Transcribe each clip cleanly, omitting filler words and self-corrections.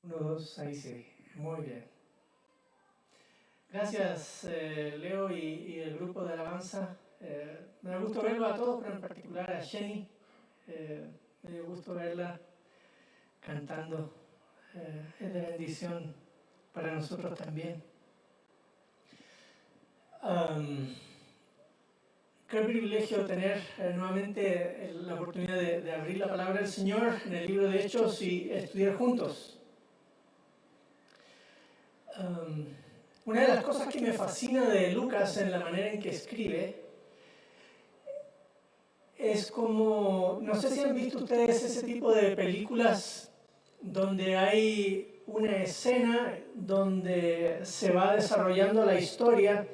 Uno, dos, ahí sí. Muy bien. Gracias, Leo y el grupo de alabanza. Me da gusto verlo a todos, pero en particular a Jenny. Me dio gusto verla cantando. Es de bendición para nosotros también. Qué privilegio tener nuevamente la oportunidad de abrir la palabra del Señor en el libro de Hechos y estudiar juntos. Una de las cosas que me fascina de Lucas en la manera en que escribe es como, no sé si han visto ustedes ese tipo de películas donde hay una escena donde se va desarrollando la historia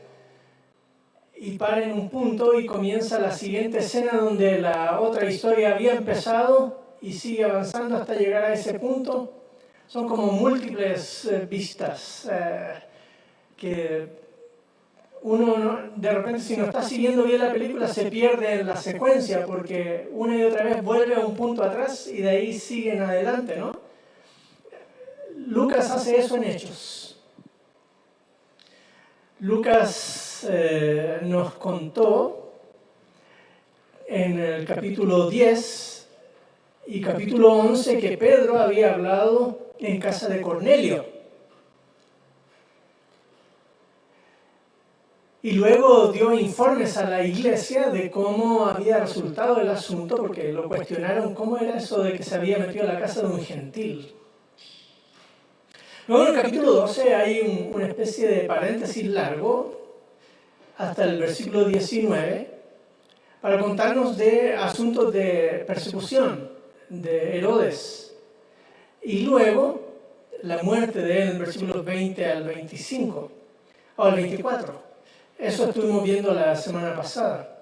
y para en un punto y comienza la siguiente escena donde la otra historia había empezado y sigue avanzando hasta llegar a ese punto. Son como múltiples vistas que uno de repente, si no está siguiendo bien la película, se pierde en la secuencia porque una y otra vez vuelve a un punto atrás y de ahí siguen adelante, ¿no? Lucas hace eso en Hechos. Lucas nos contó en el capítulo 10 y capítulo 11 que Pedro había hablado en casa de Cornelio. Y luego dio informes a la iglesia de cómo había resultado el asunto, porque lo cuestionaron cómo era eso de que se había metido a la casa de un gentil. Luego en el capítulo 12 hay una especie de paréntesis largo, hasta el versículo 19, para contarnos de asuntos de persecución de Herodes. Y luego la muerte de él en versículos 20 al 25, o al 24. Eso estuvimos viendo la semana pasada.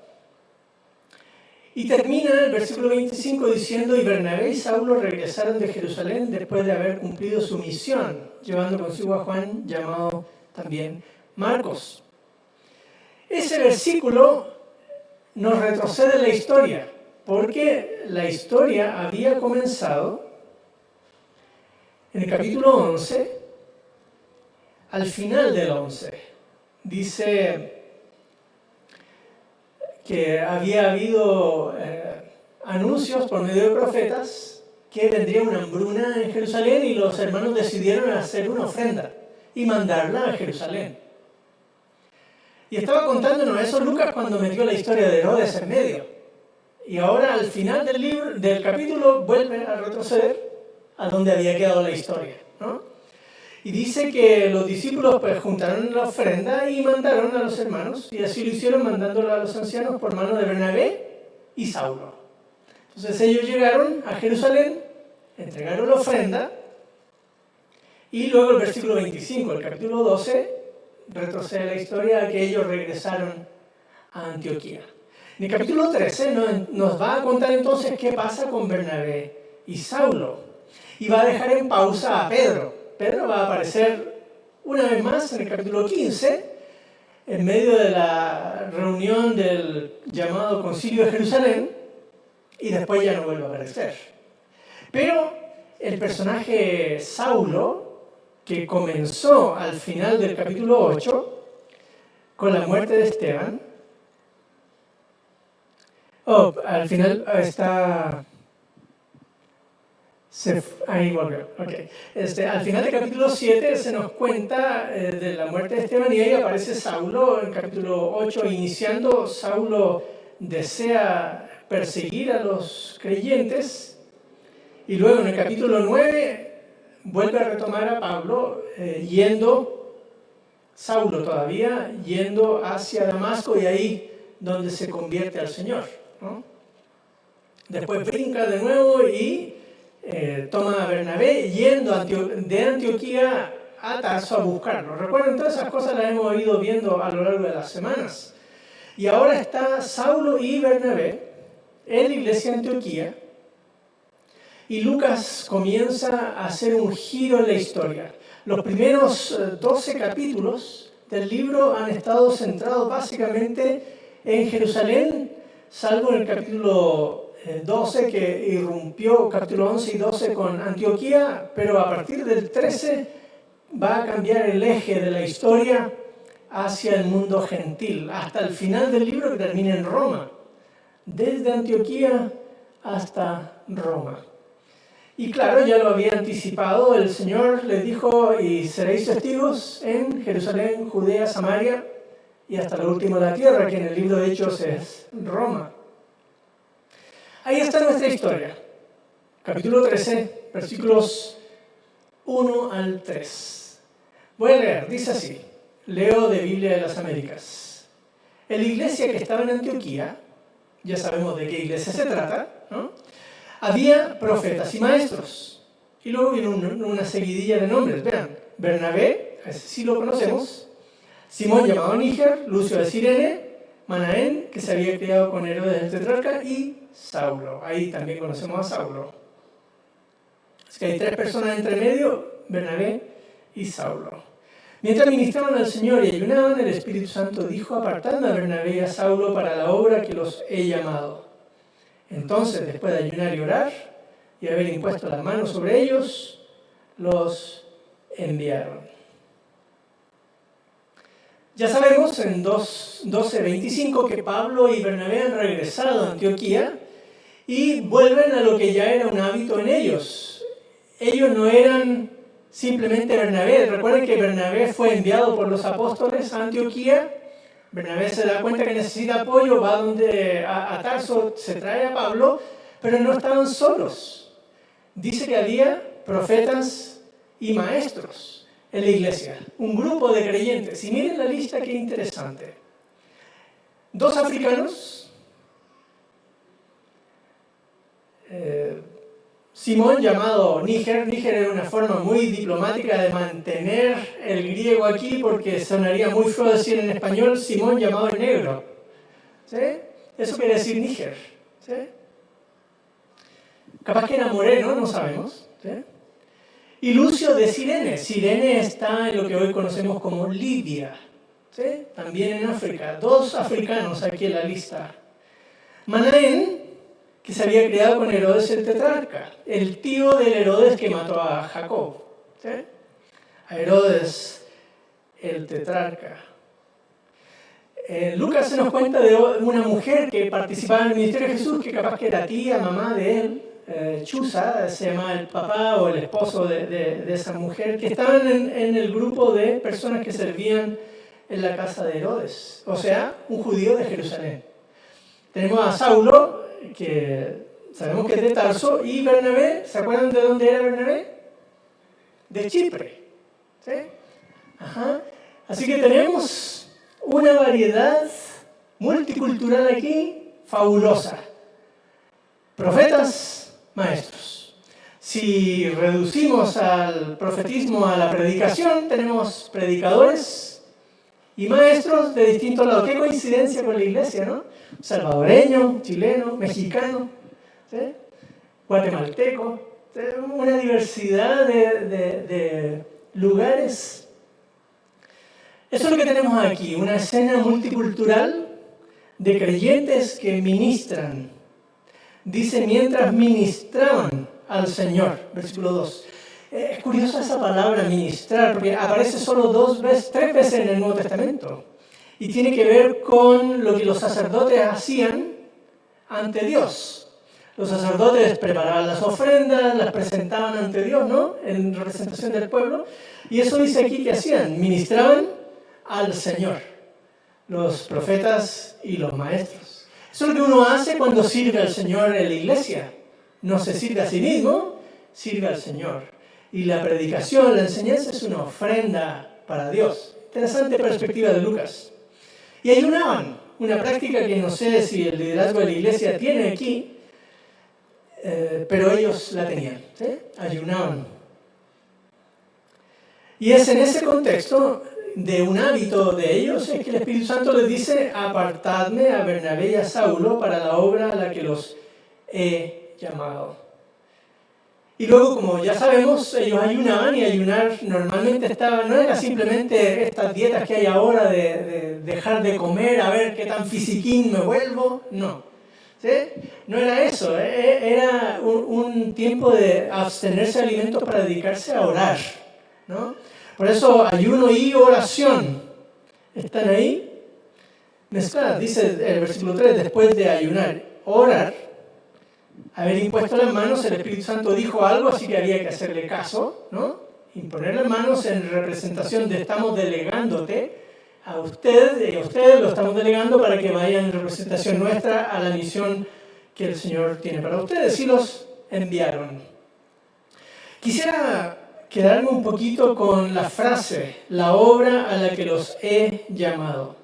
Y termina el versículo 25 diciendo, y Bernabé y Saulo regresaron de Jerusalén después de haber cumplido su misión, llevando consigo a Juan, llamado también Marcos. Ese versículo nos retrocede la historia, porque la historia había comenzado en el capítulo 11, al final del 11. Dice que había habido anuncios por medio de profetas que vendría una hambruna en Jerusalén y los hermanos decidieron hacer una ofrenda y mandarla a Jerusalén. Y estaba contándonos eso Lucas cuando metió la historia de Herodes en medio. Y ahora al final del capítulo vuelve a retroceder a donde había quedado la historia, ¿no? Y dice que los discípulos pues juntaron la ofrenda y mandaron a los hermanos, y así lo hicieron mandándola a los ancianos por mano de Bernabé y Saulo. Entonces ellos llegaron a Jerusalén, entregaron la ofrenda, y luego el versículo 25, el capítulo 12, retrocede la historia a que ellos regresaron a Antioquía. En el capítulo 13 nos va a contar entonces qué pasa con Bernabé y Saulo, y va a dejar en pausa a Pedro. Pedro va a aparecer una vez más en el capítulo 15, en medio de la reunión del llamado Concilio de Jerusalén, y después ya no vuelve a aparecer. Pero el personaje Saulo, que comenzó al final del capítulo 8, con la muerte de Esteban, al final está... Ahí volvió. Okay. Al final del capítulo 7 se nos cuenta de la muerte de Esteban y ahí aparece Saulo en el capítulo 8. Iniciando, Saulo desea perseguir a los creyentes y luego en el capítulo 9 vuelve a retomar a Pablo Saulo todavía, yendo hacia Damasco y ahí donde se convierte al Señor, ¿no? Después brinca de nuevo y toma a Bernabé yendo de Antioquía a Tarso a buscarlo. Recuerden, todas esas cosas las hemos ido viendo a lo largo de las semanas. Y ahora está Saulo y Bernabé en la iglesia de Antioquía y Lucas comienza a hacer un giro en la historia. Los primeros 12 capítulos del libro han estado centrados básicamente en Jerusalén, salvo en el capítulo 12 que irrumpió, capítulo 11 y 12 con Antioquía, pero a partir del 13 va a cambiar el eje de la historia hacia el mundo gentil, hasta el final del libro que termina en Roma, desde Antioquía hasta Roma. Y claro, ya lo había anticipado, el Señor les dijo, y seréis testigos en Jerusalén, Judea, Samaria y hasta lo último de la tierra, que en el libro de Hechos es Roma. Ahí está nuestra historia. Capítulo 13, versículos 1 al 3. Voy a leer, dice así, leo de Biblia de las Américas. En la iglesia que estaba en Antioquía, ya sabemos de qué iglesia se trata, ¿no? Había profetas y maestros. Y luego viene una seguidilla de nombres. Vean, Bernabé, ese sí lo conocemos, Simón llamado Níger, Lucio de Cirene, Manaén, que se había criado con Herodes el tetrarca, y Saulo. Ahí también conocemos a Saulo. Es que hay 3 personas entre medio, Bernabé y Saulo. Mientras ministraban al Señor y ayunaban, el Espíritu Santo dijo, apartadme a Bernabé y a Saulo para la obra que los he llamado. Entonces, después de ayunar y orar, y haber impuesto las manos sobre ellos, los enviaron. Ya sabemos en 12:25 que Pablo y Bernabé han regresado a Antioquía y vuelven a lo que ya era un hábito en ellos. Ellos no eran simplemente Bernabé. Recuerden que Bernabé fue enviado por los apóstoles a Antioquía. Bernabé se da cuenta que necesita apoyo, va a Tarso, se trae a Pablo, pero no estaban solos. Dice que había profetas y maestros en la iglesia, un grupo de creyentes. Y miren la lista, qué interesante. 2 africanos, Simón llamado Níger. Níger era una forma muy diplomática de mantener el griego aquí porque sonaría muy feo decir en español Simón llamado el negro. ¿Sí? Eso quiere decir Níger. ¿Sí? Capaz que era moreno, no sabemos. ¿Sí? Y Lucio de Cirene. Cirene está en lo que hoy conocemos como Libia. ¿Sí? También en África. 2 africanos aquí en la lista. Manaén, que se había criado con Herodes el tetrarca, el tío del Herodes que mató a Jacob. ¿Sí? A Herodes el tetrarca. Lucas se nos cuenta de una mujer que participaba en el ministerio de Jesús, que capaz que era tía, mamá de él, Chuza, se llama el papá o el esposo de esa mujer, que estaban en el grupo de personas que servían en la casa de Herodes, o sea, un judío de Jerusalén. Tenemos a Saulo, que sabemos que es de Tarso, y Bernabé. ¿Se acuerdan de dónde era Bernabé? De Chipre. ¿Sí? Ajá. Así que tenemos una variedad multicultural aquí fabulosa. Profetas, maestros. Si reducimos al profetismo a la predicación, tenemos predicadores y maestros de distintos lados. Qué coincidencia con la iglesia, ¿no? Salvadoreño, chileno, mexicano, ¿sí? Guatemalteco, ¿sí? Una diversidad de lugares. Eso es lo que tenemos aquí, una escena multicultural de creyentes que ministran. Dice, mientras ministraban al Señor, versículo 2. Es curiosa esa palabra, ministrar, porque aparece solo 3 veces en el Nuevo Testamento. Y tiene que ver con lo que los sacerdotes hacían ante Dios. Los sacerdotes preparaban las ofrendas, las presentaban ante Dios, ¿no? En representación del pueblo. Y eso dice aquí que hacían, ministraban al Señor, los profetas y los maestros. Eso es lo que uno hace cuando sirve al Señor en la iglesia. No se sirve a sí mismo, sirve al Señor. Y la predicación, la enseñanza es una ofrenda para Dios. Interesante perspectiva de Lucas. Y ayunaban, una práctica que no sé si el liderazgo de la iglesia tiene aquí, pero ellos la tenían, ¿sí? Ayunaban. Y es en ese contexto de un hábito de ellos es que el Espíritu Santo les dice, apartadme a Bernabé y a Saulo para la obra a la que los he llamado. Y luego, como ya sabemos, ellos ayunaban, y ayunar normalmente no era simplemente estas dietas que hay ahora de dejar de comer a ver qué tan fisiquín me vuelvo, no. ¿sí? No era eso, era un tiempo de abstenerse de alimentos para dedicarse a orar, ¿no? Por eso ayuno y oración están ahí mezcladas. Dice el versículo 3, después de ayunar, orar, haber impuesto las manos, el Espíritu Santo dijo algo, así que había que hacerle caso, ¿no? Imponer las manos en representación de estamos delegándote a usted y a ustedes lo estamos delegando para que vayan en representación nuestra a la misión que el Señor tiene para ustedes. Y los enviaron. Quisiera quedarme un poquito con la frase, la obra a la que los he llamado.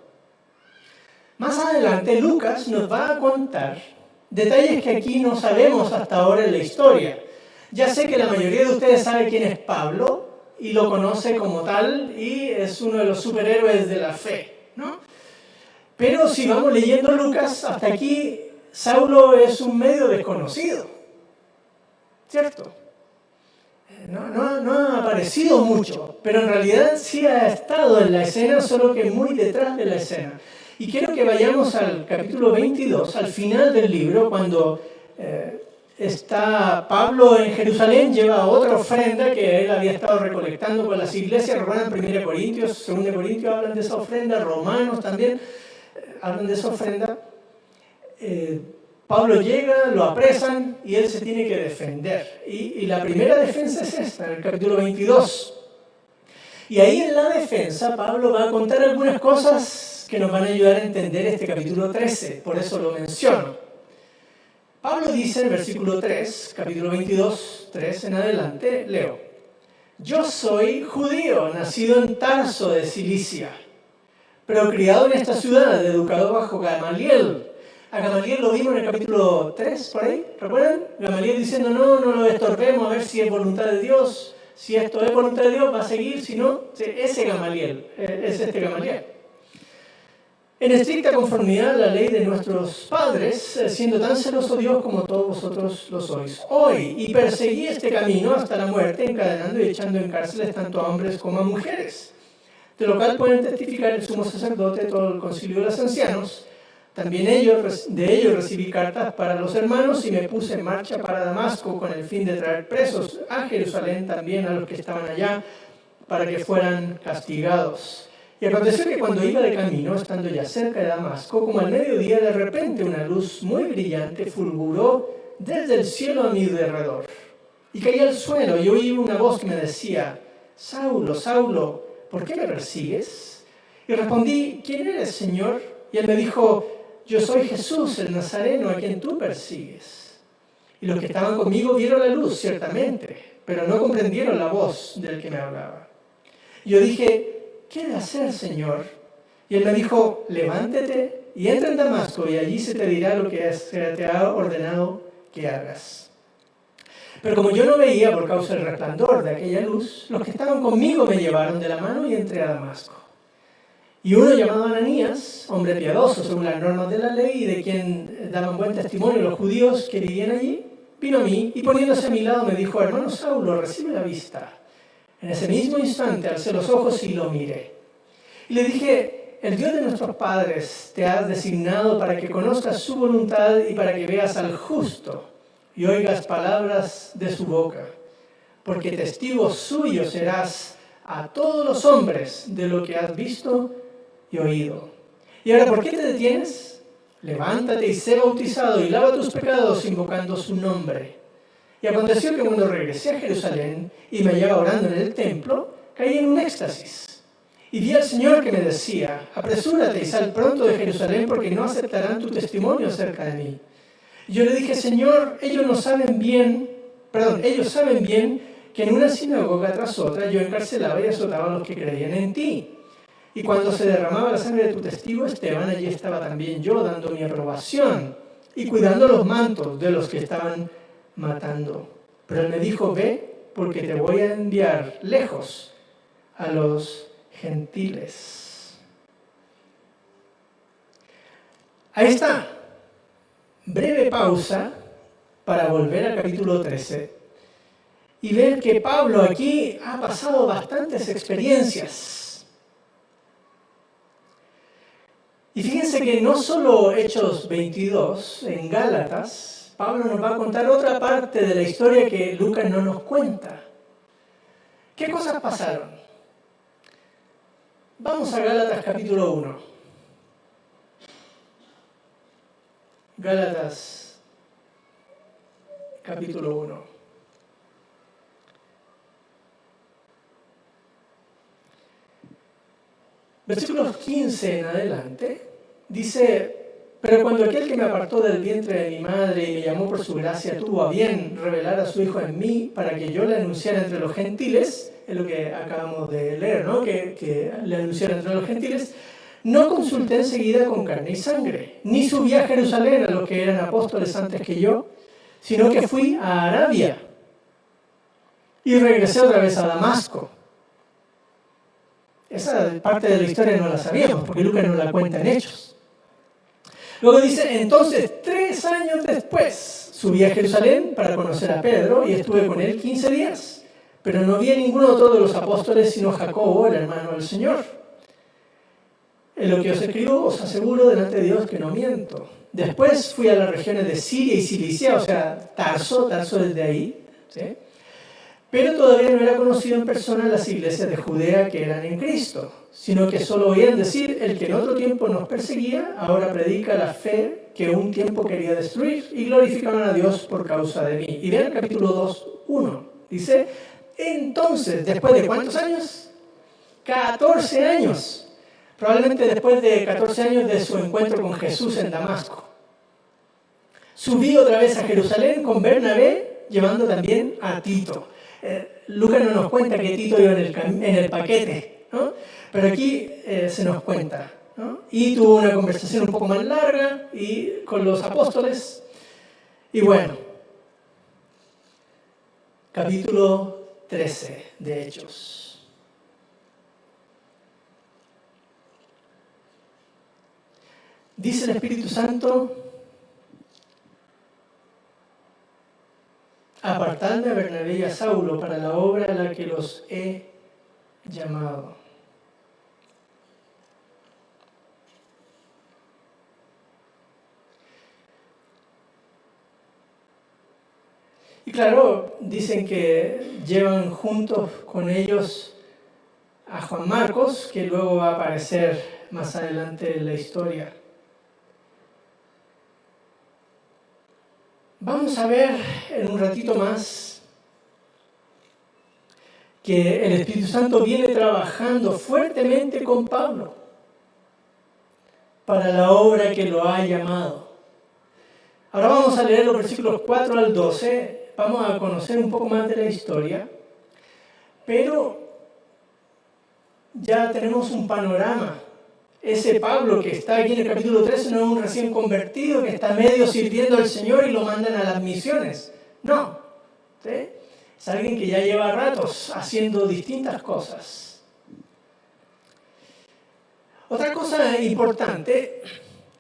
Más adelante Lucas nos va a contar detalles que aquí no sabemos hasta ahora en la historia. Ya sé que la mayoría de ustedes sabe quién es Pablo y lo conoce como tal y es uno de los superhéroes de la fe, ¿no? Pero si vamos leyendo Lucas, hasta aquí Saulo es un medio desconocido, ¿cierto? No ha aparecido mucho, pero en realidad sí ha estado en la escena, solo que muy detrás de la escena. Y quiero que vayamos al capítulo 22, al final del libro, cuando está Pablo en Jerusalén, lleva otra ofrenda que él había estado recolectando con las iglesias. Recuerdan 1 Corintios, 2 Corintios hablan de esa ofrenda, Romanos también hablan de esa ofrenda. Pablo llega, lo apresan y él se tiene que defender. Y la primera defensa es esta, en el capítulo 22. Y ahí en la defensa Pablo va a contar algunas cosas que nos van a ayudar a entender este capítulo 13, por eso lo menciono. Pablo dice en el versículo 3, capítulo 22, 3 en adelante, leo: yo soy judío, nacido en Tarso de Cilicia, pero criado en esta ciudad, educado bajo Gamaliel. A Gamaliel lo vimos en el capítulo 3, por ahí, ¿recuerdan? Gamaliel diciendo, no lo estorbemos, a ver si es voluntad de Dios. Si esto es voluntad de Dios, va a seguir, si no, ese Gamaliel, es este Gamaliel. En estricta conformidad a la ley de nuestros padres, siendo tan celoso Dios como todos vosotros lo sois hoy, y perseguí este camino hasta la muerte, encadenando y echando en cárceles tanto a hombres como a mujeres. De lo cual pueden testificar el sumo sacerdote, todo el concilio de los ancianos. También de ellos recibí cartas para los hermanos y me puse en marcha para Damasco con el fin de traer presos a Jerusalén también a los que estaban allá, para que fueran castigados. Y aconteció que cuando iba de camino, estando ya cerca de Damasco, como al mediodía, de repente una luz muy brillante fulguró desde el cielo a mi derredor. Y caí al suelo y oí una voz que me decía, Saulo, Saulo, ¿por qué me persigues? Y respondí, ¿quién eres, Señor? Y él me dijo, yo soy Jesús, el Nazareno, a quien tú persigues. Y los que estaban conmigo vieron la luz, ciertamente, pero no comprendieron la voz del que me hablaba. Y yo dije, ¿qué he de hacer, Señor? Y él me dijo, levántate y entra en Damasco, y allí se te dirá lo que se te ha ordenado que hagas. Pero como yo no veía por causa del resplandor de aquella luz, los que estaban conmigo me llevaron de la mano y entré a Damasco. Y uno llamado Ananías, hombre piadoso según las normas de la ley y de quien daban buen testimonio los judíos que vivían allí, vino a mí y poniéndose a mi lado me dijo, hermano Saulo, recibe la vista. En ese mismo instante alcé los ojos y lo miré. Y le dije, el Dios de nuestros padres te ha designado para que conozcas su voluntad y para que veas al justo y oigas palabras de su boca. Porque testigo suyo serás a todos los hombres de lo que has visto y oído. Y ahora, ¿por qué te detienes? Levántate y sé bautizado y lava tus pecados invocando su nombre. Y aconteció que cuando regresé a Jerusalén y me hallaba orando en el templo, caí en un éxtasis. Y vi al Señor que me decía, apresúrate y sal pronto de Jerusalén porque no aceptarán tu testimonio acerca de mí. Y yo le dije, Señor, ellos saben bien que en una sinagoga tras otra yo encarcelaba y azotaba a los que creían en ti. Y cuando se derramaba la sangre de tu testigo Esteban, allí estaba también yo dando mi aprobación y cuidando los mantos de los que estaban matando. Pero él me dijo, ve, porque te voy a enviar lejos a los gentiles. Ahí está. Breve pausa para volver al capítulo 13 y ver que Pablo aquí ha pasado bastantes experiencias. Y fíjense que no solo Hechos 22, en Gálatas, Pablo nos va a contar otra parte de la historia que Lucas no nos cuenta. ¿Qué cosas pasaron? Vamos a Gálatas capítulo 1. Gálatas capítulo 1. Versículos 15 en adelante, dice: pero cuando aquel que me apartó del vientre de mi madre y me llamó por su gracia tuvo a bien revelar a su Hijo en mí para que yo le anunciara entre los gentiles, es lo que acabamos de leer, ¿no? Que le anunciara entre los gentiles, no consulté enseguida con carne y sangre, ni subí a Jerusalén a los que eran apóstoles antes que yo, sino que fui a Arabia y regresé otra vez a Damasco. Esa parte de la historia no la sabíamos, porque Lucas no la cuenta en Hechos. Luego dice: entonces 3 años después subí a Jerusalén para conocer a Pedro y estuve con él 15 días, pero no vi a ninguno otro de los apóstoles sino Jacobo, el hermano del Señor. En lo que os escribo os aseguro delante de Dios que no miento. Después fui a las regiones de Siria y Cilicia, o sea, Tarso desde ahí, ¿sí? Pero todavía no era conocido en persona las iglesias de Judea que eran en Cristo, sino que solo oían decir: el que en otro tiempo nos perseguía, ahora predica la fe que un tiempo quería destruir, y glorificaban a Dios por causa de mí. Y vean el capítulo 2, 1. Dice: entonces, ¿después de cuántos años? 14 años. Probablemente después de 14 años de su encuentro con Jesús en Damasco. Subí otra vez a Jerusalén con Bernabé, llevando también a Tito. Lucas no nos cuenta que Tito iba en el paquete, ¿no? Pero aquí se nos cuenta, ¿no? Y tuvo una conversación un poco más larga con los apóstoles. Y bueno, capítulo 13 de Hechos. Dice el Espíritu Santo: apartadme a Bernabé y a Saulo para la obra a la que los he llamado. Y claro, dicen que llevan juntos con ellos a Juan Marcos, que luego va a aparecer más adelante en la historia. Vamos a ver en un ratito más que el Espíritu Santo viene trabajando fuertemente con Pablo para la obra que lo ha llamado. Ahora vamos a leer los versículos 4 al 12, vamos a conocer un poco más de la historia, pero ya tenemos un panorama. Ese Pablo que está aquí en el capítulo 13 no es un recién convertido que está medio sirviendo al Señor y lo mandan a las misiones. No, ¿sí? Es alguien que ya lleva ratos haciendo distintas cosas. Otra cosa importante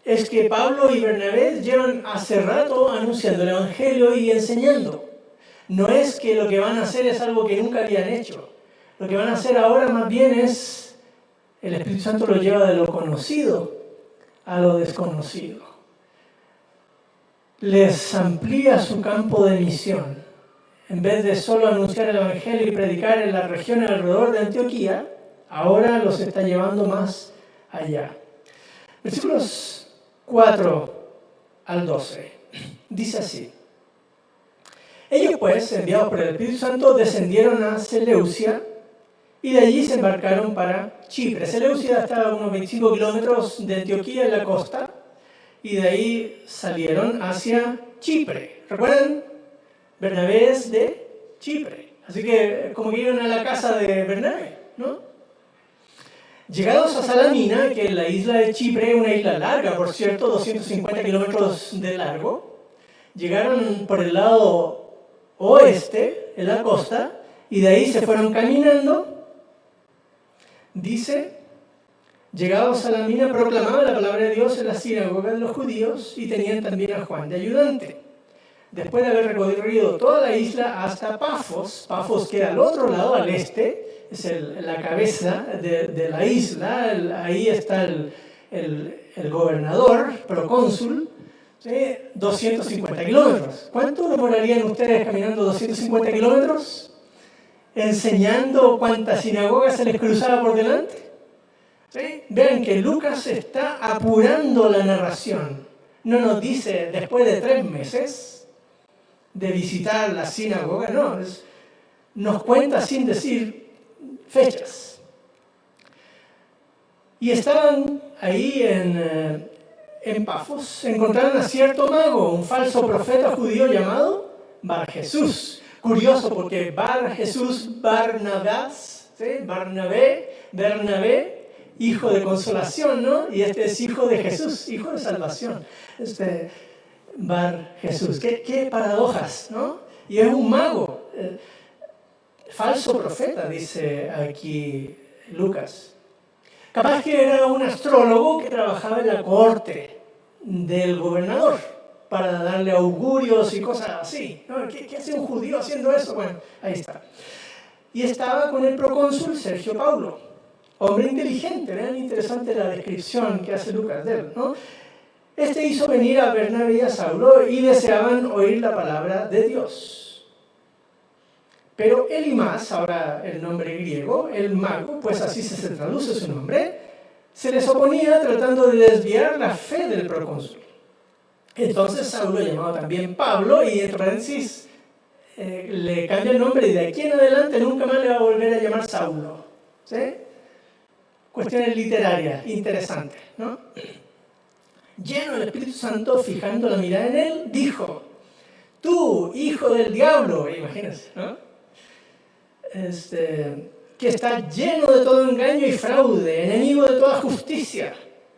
es que Pablo y Bernabé llevan hace rato anunciando el Evangelio y enseñando. No es que lo que van a hacer es algo que nunca habían hecho. Lo que van a hacer ahora más bien es: el Espíritu Santo lo lleva de lo conocido a lo desconocido. Les amplía su campo de misión. En vez de solo anunciar el Evangelio y predicar en las regiones alrededor de Antioquía, ahora los está llevando más allá. Versículos 4 al 12. Dice así: ellos pues, enviados por el Espíritu Santo, descendieron a Seleucia, y de allí se embarcaron para Chipre. Seleucia está a unos 25 kilómetros de Antioquía en la costa, y de ahí salieron hacia Chipre. ¿Recuerdan? Bernabé es de Chipre. Así que como que iban a la casa de Bernabé, ¿no? Llegados a Salamina, que es la isla de Chipre, una isla larga, por cierto, 250 kilómetros de largo, llegaron por el lado oeste, en la costa, y de ahí se fueron caminando. Dice: llegados a Salamina, proclamaban la palabra de Dios en la sinagoga de los judíos y tenían también a Juan de ayudante. Después de haber recorrido toda la isla hasta Pafos, Pafos queda al otro lado, al este, es la cabeza de la isla, ahí está el gobernador, procónsul, ¿sí? 250 kilómetros. ¿Cuánto demorarían ustedes caminando 250 kilómetros? Enseñando cuántas sinagogas se les cruzaba por delante. ¿Sí? Vean que Lucas está apurando la narración. No nos dice después de 3 meses de visitar la sinagoga, no, nos cuenta sin decir fechas. Y estaban ahí en Pafos, encontraron a cierto mago, un falso profeta judío llamado Bar Jesús. Curioso porque Bar Jesús, Barnabás, ¿sí? Bernabé, hijo de consolación, ¿no? Y este es hijo de Jesús, hijo de salvación. Bar Jesús. ¿Qué paradojas, ¿no? Y es un mago, falso profeta, dice aquí Lucas. Capaz que era un astrólogo que trabajaba en la corte del gobernador para darle augurios y cosas así, ¿no? ¿Qué hace un judío haciendo eso? Bueno, ahí está. Y estaba con el procónsul Sergio Paulo, hombre inteligente. Vean interesante la descripción que hace Lucas de él, ¿no? Este hizo venir a Bernabé y a Saulo y deseaban oír la palabra de Dios. Pero Elimas, ahora el nombre griego, el mago, pues así se traduce su nombre, se les oponía tratando de desviar la fe del procónsul. Entonces Saulo, llamado también Pablo, y entre paréntesis le cambia el nombre y de aquí en adelante nunca más le va a volver a llamar Saulo. ¿Sí? Cuestiones literarias interesantes, ¿no? Lleno del Espíritu Santo, fijando la mirada en él, dijo: tú, hijo del diablo, imagínense, ¿no? Que está lleno de todo engaño y fraude, enemigo de toda justicia,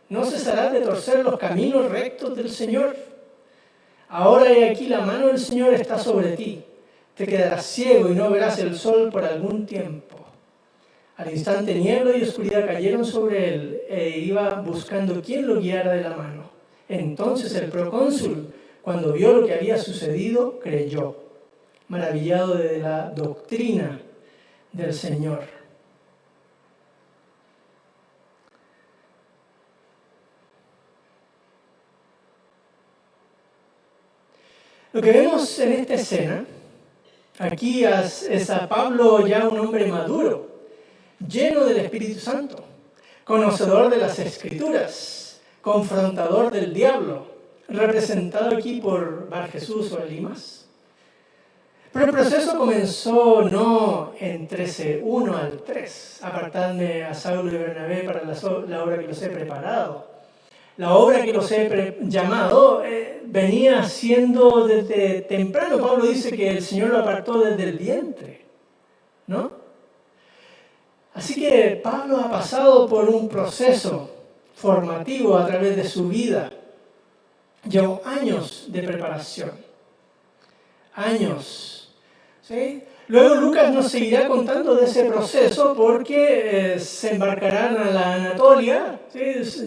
no cesarás de torcer los caminos rectos del Señor. Ahora he aquí la mano del Señor está sobre ti, te quedarás ciego y no verás el sol por algún tiempo. Al instante niebla y oscuridad cayeron sobre él e iba buscando quién lo guiara de la mano. Entonces el procónsul, cuando vio lo que había sucedido, creyó, maravillado de la doctrina del Señor. Lo que vemos en esta escena, aquí es a Pablo ya un hombre maduro, lleno del Espíritu Santo, conocedor de las Escrituras, confrontador del diablo, representado aquí por Bar Jesús o Elimas. Pero el proceso comenzó no en 13:1 al 3, apartadme a Saulo y Bernabé para la obra que los he preparado. La obra que los he llamado venía siendo desde temprano. Pablo dice que el Señor lo apartó desde el vientre, ¿no? Así que Pablo ha pasado por un proceso formativo a través de su vida. Llevó años de preparación. Años. ¿Sí? Luego Lucas nos seguirá contando de ese proceso porque se embarcarán a la Anatolia, ¿sí?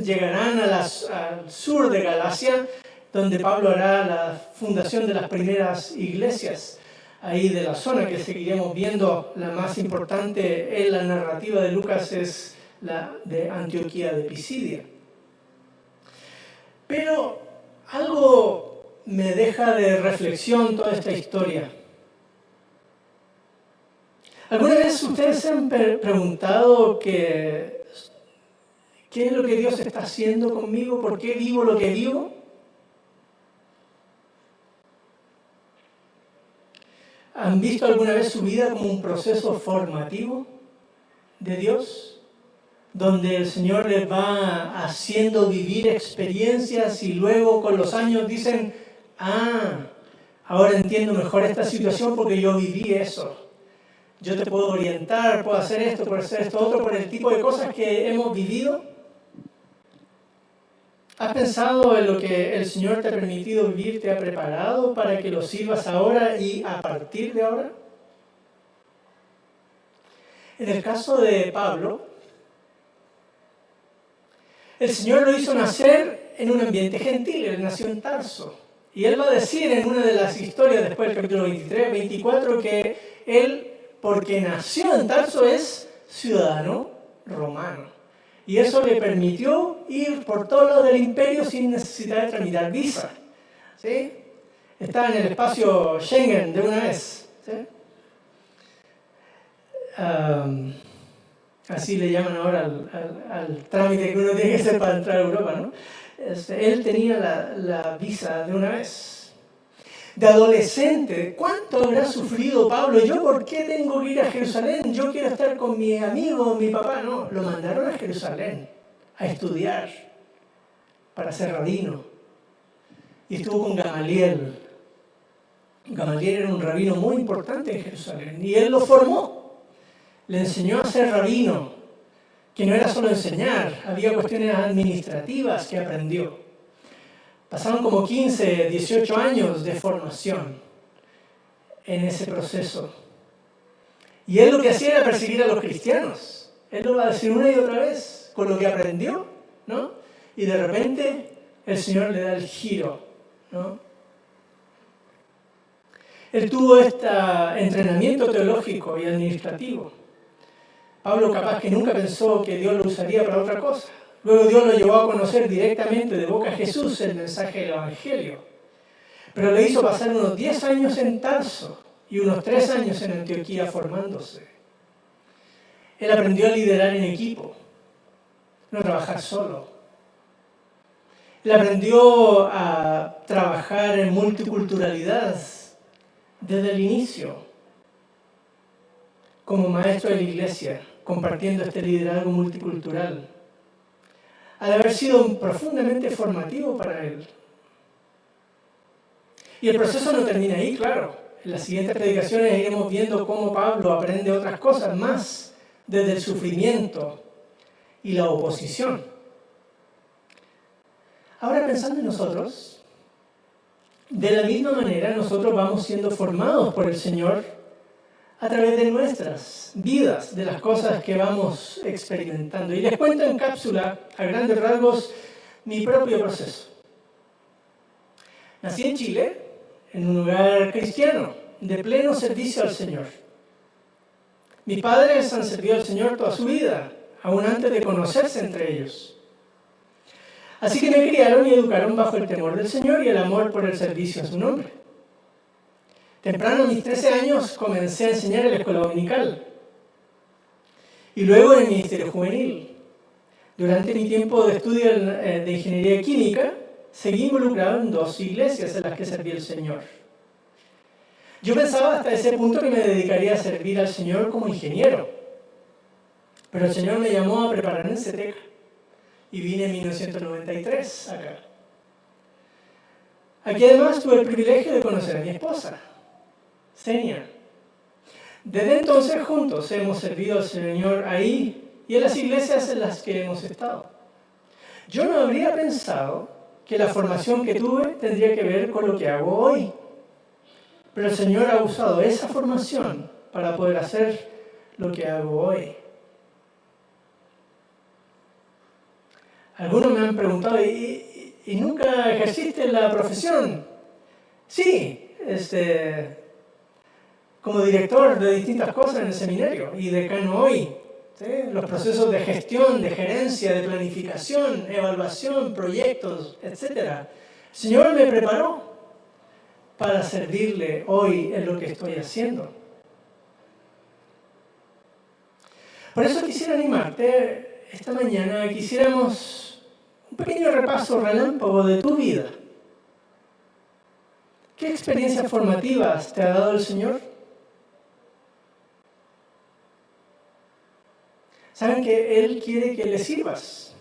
Llegarán al sur de Galacia, donde Pablo hará la fundación de las primeras iglesias ahí de la zona, que seguiremos viendo. La más importante en la narrativa de Lucas es la de Antioquía de Pisidia. Pero algo me deja de reflexión toda esta historia. ¿Alguna vez ustedes se han preguntado qué es lo que Dios está haciendo conmigo? ¿Por qué vivo lo que vivo? ¿Han visto alguna vez su vida como un proceso formativo de Dios? Donde el Señor les va haciendo vivir experiencias y luego con los años dicen: ahora entiendo mejor esta situación porque yo viví eso. Yo te puedo orientar, puedo hacer esto, puedo hacer esto otro, por el tipo de cosas que hemos vivido. ¿Has pensado en lo que el Señor te ha permitido vivir, te ha preparado para que lo sirvas ahora y a partir de ahora? En el caso de Pablo, el Señor lo hizo nacer en un ambiente gentil. Él nació en Tarso. Y él va a decir en una de las historias, después del capítulo 23, 24, que él, porque nació en Tarso, es ciudadano romano. Y eso le permitió ir por todo lo del imperio sin necesidad de tramitar visa. ¿Sí? Estaba en el espacio Schengen de una vez. ¿Sí? Así le llaman ahora al trámite que uno tiene que hacer para entrar a Europa, ¿no? Él tenía la visa de una vez. De adolescente, ¿cuánto habrá sufrido Pablo? ¿Yo por qué tengo que ir a Jerusalén? Yo quiero estar con mi amigo, mi papá. No, lo mandaron a Jerusalén a estudiar para ser rabino. Y estuvo con Gamaliel. Gamaliel era un rabino muy importante en Jerusalén y él lo formó. Le enseñó a ser rabino, que no era solo enseñar, había cuestiones administrativas que aprendió. Pasaron como 15, 18 años de formación en ese proceso. Y él lo que hacía era perseguir a los cristianos. Él lo va a decir una y otra vez con lo que aprendió, ¿no? Y de repente el Señor le da el giro, ¿no? Él tuvo este entrenamiento teológico y administrativo. Pablo capaz que nunca pensó que Dios lo usaría para otra cosa. Luego Dios lo llevó a conocer directamente de boca a Jesús el mensaje del Evangelio. Pero le hizo pasar unos 10 años en Tarso y unos 3 años en Antioquía formándose. Él aprendió a liderar en equipo, no trabajar solo. Él aprendió a trabajar en multiculturalidad desde el inicio, como maestro de la iglesia, compartiendo este liderazgo multicultural. Ha de haber sido profundamente formativo para él. Y el proceso no termina ahí, claro. En las siguientes predicaciones iremos viendo cómo Pablo aprende otras cosas más desde el sufrimiento y la oposición. Ahora pensando en nosotros, de la misma manera nosotros vamos siendo formados por el Señor a través de nuestras vidas, de las cosas que vamos experimentando. Y les cuento en cápsula, a grandes rasgos, mi propio proceso. Nací en Chile, en un lugar cristiano, de pleno servicio al Señor. Mis padres han servido al Señor toda su vida, aún antes de conocerse entre ellos. Así que me criaron y educaron bajo el temor del Señor y el amor por el servicio a su nombre. Temprano, a mis 13 años, comencé a enseñar en la escuela dominical y luego en el ministerio juvenil. Durante mi tiempo de estudio de ingeniería química, seguí involucrado en 2 iglesias en las que serví al Señor. Yo pensaba hasta ese punto que me dedicaría a servir al Señor como ingeniero, pero el Señor me llamó a preparar en CETEC y vine en 1993 acá. Aquí además tuve el privilegio de conocer a mi esposa, Senia. Desde entonces juntos hemos servido al Señor ahí y en las iglesias en las que hemos estado. Yo no habría pensado que la formación que tuve tendría que ver con lo que hago hoy, pero el Señor ha usado esa formación para poder hacer lo que hago hoy. Algunos me han preguntado, ¿y nunca ejerciste la profesión? Sí, como director de distintas cosas en el seminario y decano hoy. ¿Sí? Los procesos de gestión, de gerencia, de planificación, evaluación, proyectos, etc. El Señor me preparó para servirle hoy en lo que estoy haciendo. Por eso quisiera animarte esta mañana, quisiéramos un pequeño repaso relámpago de tu vida. ¿Qué experiencias formativas te ha dado el Señor? Saben que Él quiere que le sirvas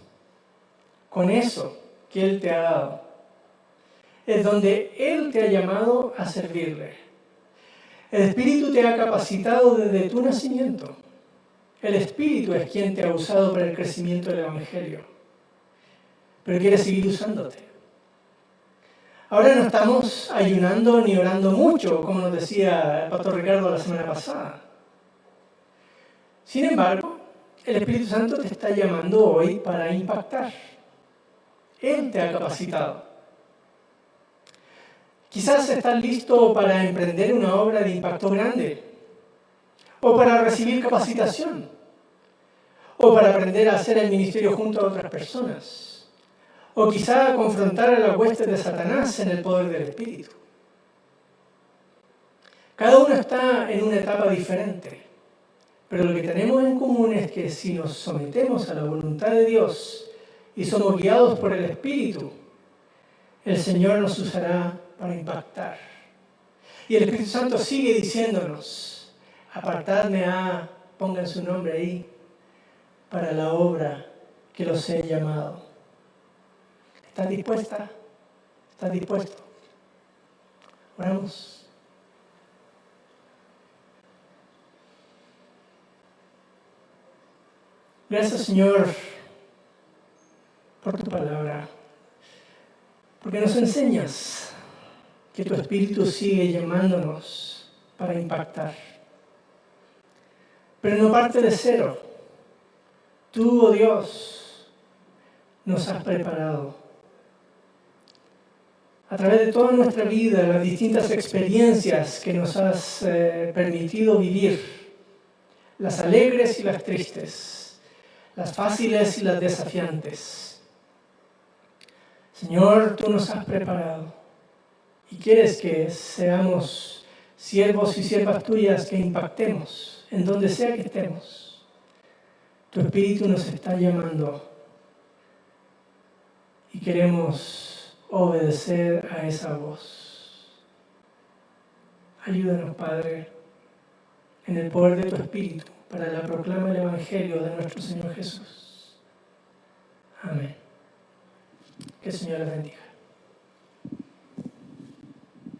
con eso que Él te ha dado. Es donde Él te ha llamado a servirle. El Espíritu te ha capacitado desde tu nacimiento. El Espíritu es quien te ha usado para el crecimiento del Evangelio. Pero quiere seguir usándote. Ahora no estamos ayunando ni orando mucho, como nos decía el pastor Ricardo la semana pasada. Sin embargo, el Espíritu Santo te está llamando hoy para impactar. Él te ha capacitado. Quizás estás listo para emprender una obra de impacto grande, o para recibir capacitación, o para aprender a hacer el ministerio junto a otras personas, o quizá a confrontar a la hueste de Satanás en el poder del Espíritu. Cada uno está en una etapa diferente, pero lo que tenemos en común es que si nos sometemos a la voluntad de Dios y somos guiados por el Espíritu, el Señor nos usará para impactar. Y el Espíritu Santo sigue diciéndonos, apartadme a, pongan su nombre ahí, para la obra que los he llamado. ¿Estás dispuesta? ¿Estás dispuesto? Oramos. Gracias, Señor, por tu palabra, porque nos enseñas que tu Espíritu sigue llamándonos para impactar. Pero no parte de cero. Tú, oh Dios, nos has preparado. A través de toda nuestra vida, las distintas experiencias que nos has permitido vivir, las alegres y las tristes, las fáciles y las desafiantes. Señor, tú nos has preparado y quieres que seamos siervos y siervas tuyas que impactemos en donde sea que estemos. Tu Espíritu nos está llamando y queremos obedecer a esa voz. Ayúdanos, Padre, en el poder de tu Espíritu para la proclama del Evangelio de nuestro Señor Jesús. Amén. Que el Señor les bendiga.